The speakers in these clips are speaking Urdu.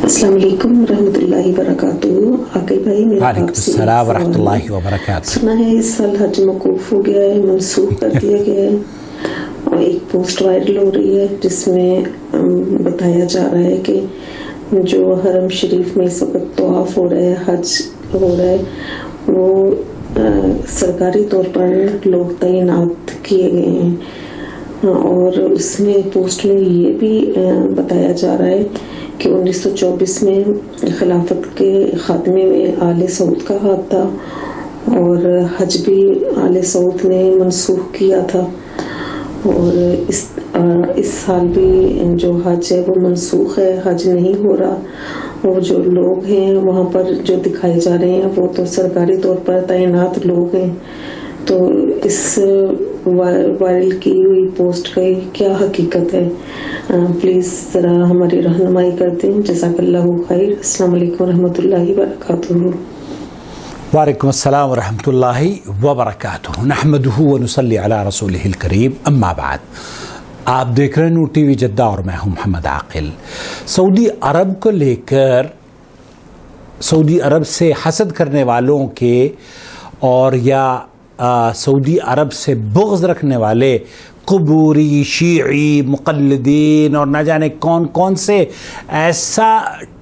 السلام علیکم ورحمۃ اللہ وبرکاتہ. عاقل بھائی, میرا وعلیکم آپ سے السلام ورحمۃ اللہ وبرکاتہ. سنا ہے اس سال حج موقوف ہو گیا ہے, منسوخ کر دیا گیا ہے, اور ایک پوسٹ وائرل ہو رہی ہے جس میں بتایا جا رہا ہے کہ جو حرم شریف میں اس وقت طواف ہو رہا ہے, حج ہو رہا ہے, وہ سرکاری طور پر لوگ تعینات کیے گئے ہیں. اور اس میں پوسٹ میں یہ بھی بتایا جا رہا ہے کہ 1924 میں خلافت کے خاتمے میں آل سعود کا ہاتھ تھا, اور حج بھی آل سعود نے منسوخ کیا تھا, اور اس سال بھی جو حج ہے وہ منسوخ ہے, حج نہیں ہو رہا. اور جو لوگ ہیں وہاں پر جو دکھائے جا رہے ہیں وہ تو سرکاری طور پر تعینات لوگ ہیں. تو اس وائرل کی ہوئی پوسٹ کا کیا حقیقت ہے, پلیز ذرا ہماری رہنمائی کر دیں. جزاک اللہ خیر. السلام علیکم ورحمۃ اللہ وبرکاتہ. وعلیکم السلام ورحمۃ اللہ وبرکاتہ. نحمدہ ونصلی علی رسولہ الکریم. اما بعد, آپ دیکھ رہے ہیں نور ٹی وی جدہ اور میں ہوں محمد عاقل. سعودی عرب کو لے کر سعودی عرب سے حسد کرنے والوں کے اور یا سعودی عرب سے بغض رکھنے والے قبوری, شیعی, مقلدین اور نہ جانے کون کون سے ایسا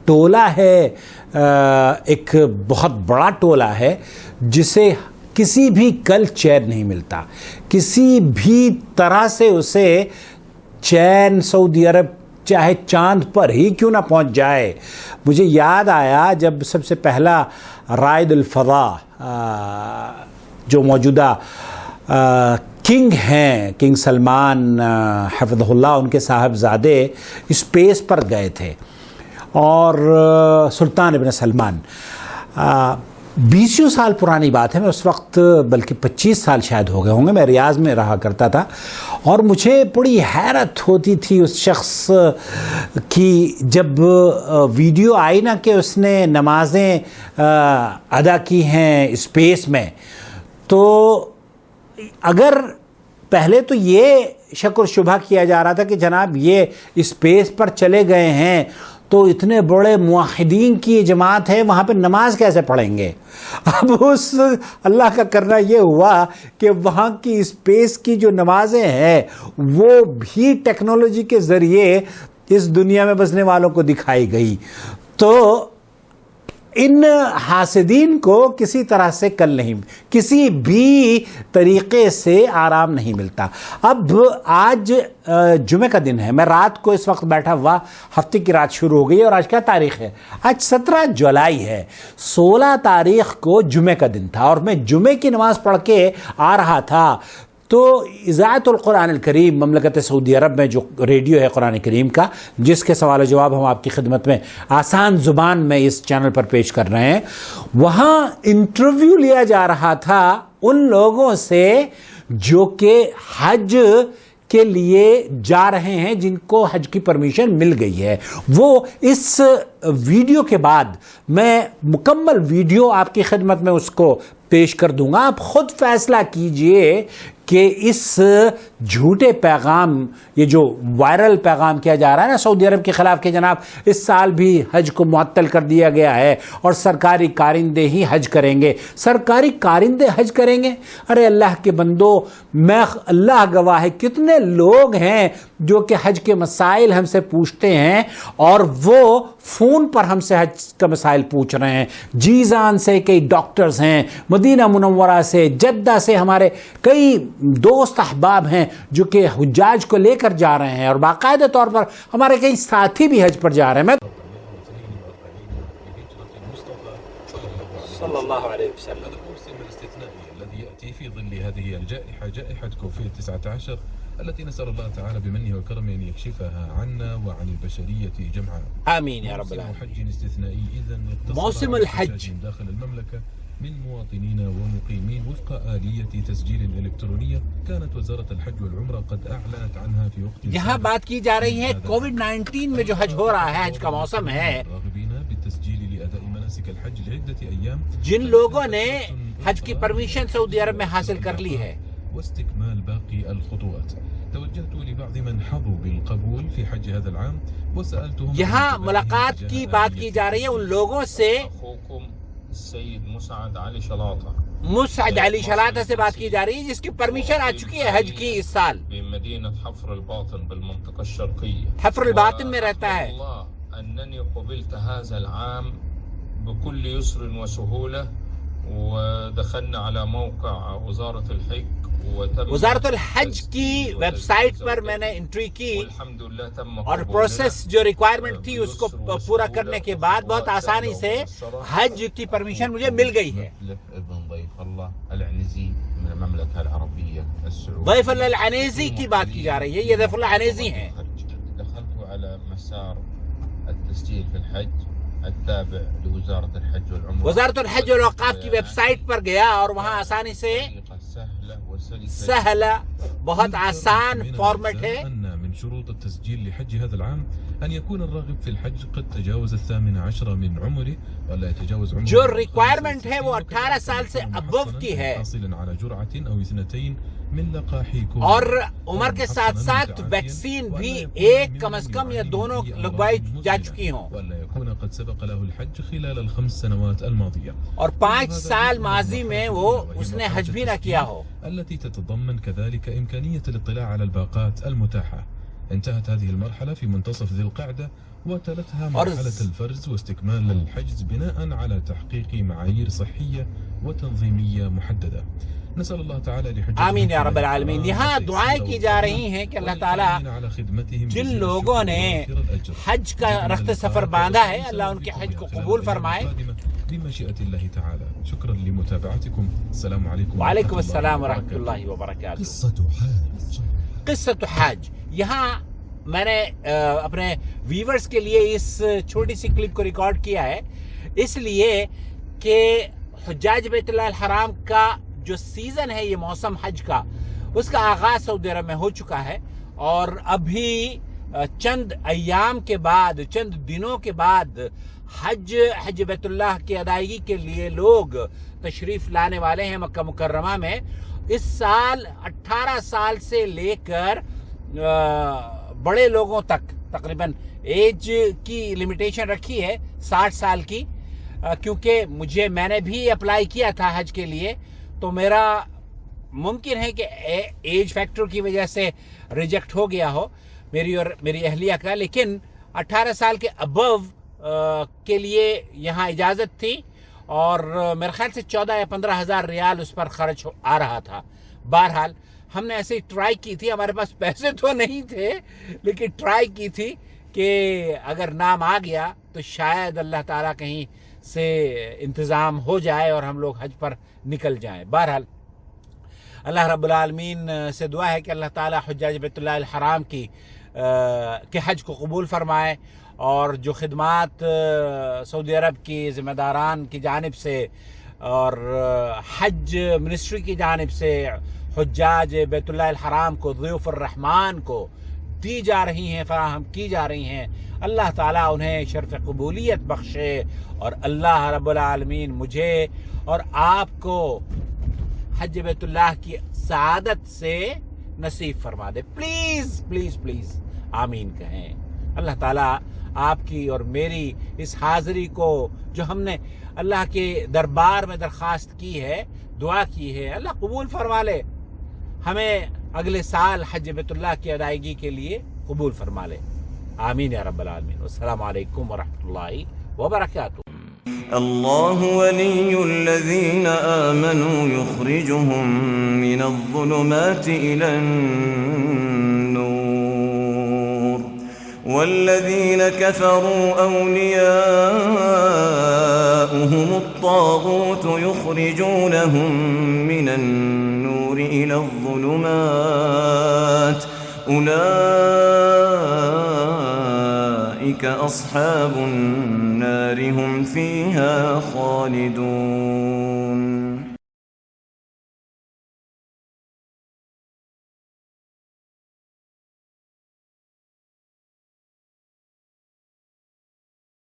ٹولہ ہے, ایک بہت بڑا ٹولہ ہے جسے کسی بھی کل چین نہیں ملتا, کسی بھی طرح سے اسے چین سعودی عرب چاہے چاند پر ہی کیوں نہ پہنچ جائے. مجھے یاد آیا جب سب سے پہلا رائد الفضاء جو موجودہ کنگ ہیں, کنگ سلمان حفظہ اللہ, ان کے صاحبزادے اسپیس پر گئے تھے, اور سلطان ابن سلمان, 20 سال پرانی بات ہے, میں اس وقت بلکہ 25 سال شاید ہو گئے ہوں گے, میں ریاض میں رہا کرتا تھا, اور مجھے بڑی حیرت ہوتی تھی اس شخص کی جب ویڈیو آئی نا کہ اس نے نمازیں ادا کی ہیں اسپیس میں. تو اگر پہلے تو یہ شک و شبہ کیا جا رہا تھا کہ جناب یہ اسپیس پر چلے گئے ہیں تو اتنے بڑے موحدین کی جماعت ہے, وہاں پہ نماز کیسے پڑھیں گے. اب اس اللہ کا کرنا یہ ہوا کہ وہاں کی اسپیس کی جو نمازیں ہیں وہ بھی ٹیکنالوجی کے ذریعے اس دنیا میں بسنے والوں کو دکھائی گئی. تو ان حاسدین کو کسی طرح سے کل نہیں, کسی بھی طریقے سے آرام نہیں ملتا. اب آج جمعہ کا دن ہے, میں رات کو اس وقت بیٹھا ہوا, ہفتے کی رات شروع ہو گئی, اور آج کیا تاریخ ہے, آج 17 جولائی ہے. 16 تاریخ کو جمعہ کا دن تھا, اور میں جمعہ کی نماز پڑھ کے آ رہا تھا. تو اذاعت القرآن الکریم مملکت سعودی عرب میں جو ریڈیو ہے قرآن کریم کا, جس کے سوال و جواب ہم آپ کی خدمت میں آسان زبان میں اس چینل پر پیش کر رہے ہیں, وہاں انٹرویو لیا جا رہا تھا ان لوگوں سے جو کہ حج کے لیے جا رہے ہیں, جن کو حج کی پرمیشن مل گئی ہے. وہ اس ویڈیو کے بعد میں مکمل ویڈیو آپ کی خدمت میں اس کو پیش کر دوں گا, آپ خود فیصلہ کیجئے کہ اس جھوٹے پیغام, یہ جو وائرل پیغام کیا جا رہا ہے نا سعودی عرب کے خلاف کہ جناب اس سال بھی حج کو معطل کر دیا گیا ہے اور سرکاری کارندے ہی حج کریں گے. سرکاری کارندے حج کریں گے؟ ارے اللہ کے بندو, میں اللہ گواہ ہے کتنے لوگ ہیں جو کہ حج کے مسائل ہم سے پوچھتے ہیں, اور وہ فون پر ہم سے حج کا مسائل پوچھ رہے ہیں. جیزان سے کئی ڈاکٹرز ہیں, مدینہ منورہ سے, جدہ سے ہمارے کئی دوست احباب ہیں جو کہ حجاج کو لے کر جا رہے ہیں, اور باقاعدہ طور پر ہمارے کئی ساتھی بھی حج پر جا رہے ہیں. صلى الله عليه وسلم. هذا الموسم الاستثنائي الذي يأتي في ظل هذه الجائحة, جائحة كوفيد 19, التي نسأل الله تعالى بمنه وكرمه أن يكشفها عنا وعن البشرية جمعاء. آمين يا رب العالمين. موسم حج استثنائي إذن موسم الحج داخل المملكة من مواطنين ومقيمين وفق آلية تسجيل إلكترونية كانت وزارة الحج والعمرة قد أعلنت عنها في وقت. یہاں بات کی جا رہی ہے کووڈ 19 میں جو حج ہو رہا ہے, حج کا موسم ہے, جن لوگوں نے حج کی پرمیشن سعودی عرب میں حاصل کر لی ہے, واستكمال باقي الخطوات. توجهت لبعض من حظوا بالقبول في حج هذا العام وسألتهم یہاں ملاقات کی بات کی جا رہی ہے ان لوگوں سے. اخوكم السيد مسعد علي شلاطة مسعد علی شلاطہ سے بات کی جا رہی ہے جس کی پرمیشن آ چکی ہے حج کی اس سال. بمدينة حفر الباطن بالمنطقة الشرقية. حفر الباطن میں رہتا ہے. الله أنني قبلت هذا العام بكل يسر وسهولة، ودخلنا على موقع وزارة الحج وتم وزارت الحج کی ویب سائٹ پر میں نے انٹری کی والحمد لله تم اور پروسیس جو ریکوائرمنٹ تھی اس کو پورا کرنے کے بعد بہت آسانی سے حج کی پرمیشن مجھے مل گئی ہے. ابن ضيف الله العنزي من المملكة العربية السعودية. ضيف اللہ العنیزی کی بات کی جا رہی ہے. یہ ضیف اللہ عنیزی ہیں. دخلت على مسار التسجيل في الحج التابع لوزارة الحج والعمرة. وزارت الحج والاوقاف کی ویب سائٹ پر گیا اور وہاں آسانی سے سہل بہت آسان فارمیٹ ہے. أن من شروط التسجيل لحج هذا العام أن يكون الراغب في الحج قد تجاوز 18 من عمره ولا يتجاوز عمره. جو ریکوائرمنٹ ہے وہ 18 سال سے ابو کی ہے حاصلا على جرعة أو 2 من لقاح كورونا. اور عمر کے ساتھ ساتھ ویکسین بھی ایک کم از کم یا دونوں لگوائی جا چکی ہوں ولا يكون قد سبق له الحج خلال ال5 سنوات الماضية. اور 5 سال ماضی میں وہ اس نے حج بھی نہ کیا ہو. التي تتضمن كذلك إمكانية الاطلاع على الباقات المتاحة. انتهت هذه المرحلة في منتصف ذي القعدة وتلتها مرحلة الفرز واستكمال الحجز بناء على تحقيق معايير صحية وتنظيمية محددة. نسأل الله تعالى لحجة آمین یا رب العالمین. یہاں دعائیں کی جا رہی ہیں کہ اللہ تعالیٰ جن لوگوں نے حج کا رخت سفر باندھا ہے اللہ ان کے حج کو قبول فرمائے. بمشيئة الله تعالى. شكرا لمتابعتكم. السلام عليكم. وعلیکم السلام ورحمۃ اللہ وبرکاتہ. قصۃ حج. یہاں میں نے اپنے ویورز کے لیے اس چھوٹی سی کلپ کو ریکارڈ کیا ہے اس لیے کہ حجاج بیت اللہ الحرام کا جو سیزن ہے یہ موسم حج کا اس کا آغاز سعودی عرب میں ہو چکا ہے اور ابھی چند ایام کے بعد چند دنوں کے بعد حج بیت اللہ کی ادائیگی کے لیے لوگ تشریف لانے والے ہیں مکہ مکرمہ میں. اس سال 18 سال سے لے کر بڑے لوگوں تک تقریباً ایج کی لمیٹیشن رکھی ہے 60 سال کی کیونکہ میں نے بھی اپلائی کیا تھا حج کے لیے تو میرا ممکن ہے کہ ایج فیکٹر کی وجہ سے ریجیکٹ ہو گیا ہو میری اور میری اہلیہ کا. لیکن 18 سال کے ابو کے لیے یہاں اجازت تھی اور میرے خیال سے 14 یا 15 ہزار ریال اس پر خرچ آ رہا تھا. بہرحال ہم نے ایسے ہی ٹرائی کی تھی. ہمارے پاس پیسے تو نہیں تھے لیکن ٹرائی کی تھی کہ اگر نام آ گیا تو شاید اللہ تعالیٰ کہیں سے انتظام ہو جائے اور ہم لوگ حج پر نکل جائیں. بہرحال اللہ رب العالمین سے دعا ہے کہ اللہ تعالیٰ حجاج بیت اللہ الحرام کے حج کو قبول فرمائے اور جو خدمات سعودی عرب کی ذمہ داران کی جانب سے اور حج منسٹری کی جانب سے حجاج بیت اللہ الحرام کو ضیوف الرحمان کو دی جا رہی ہیں فراہم کی جا رہی ہیں اللہ تعالیٰ انہیں شرف قبولیت بخشے اور اللہ رب العالمین مجھے اور آپ کو حج بیت اللہ کی سعادت سے نصیب فرما دے. پلیز پلیز پلیز آمین کہیں. اللہ تعالیٰ آپ کی اور میری اس حاضری کو جو ہم نے اللہ کے دربار میں درخواست کی ہے دعا کی ہے اللہ قبول فرما لے. ہمیں اگلے سال حج بیت اللہ کی ادائیگی کے لیے قبول فرما لے. آمین یا رب العالمین. السلام علیکم ورحمۃ اللہ وبرکاتہ. الله ولي الذين آمنوا يخرجهم من الظلمات إلى النور والذين كفروا أولياؤهم الطاغوت يخرجونهم من النور إلى الظلمات أولئك أصحاب النار هم فيها خالدون.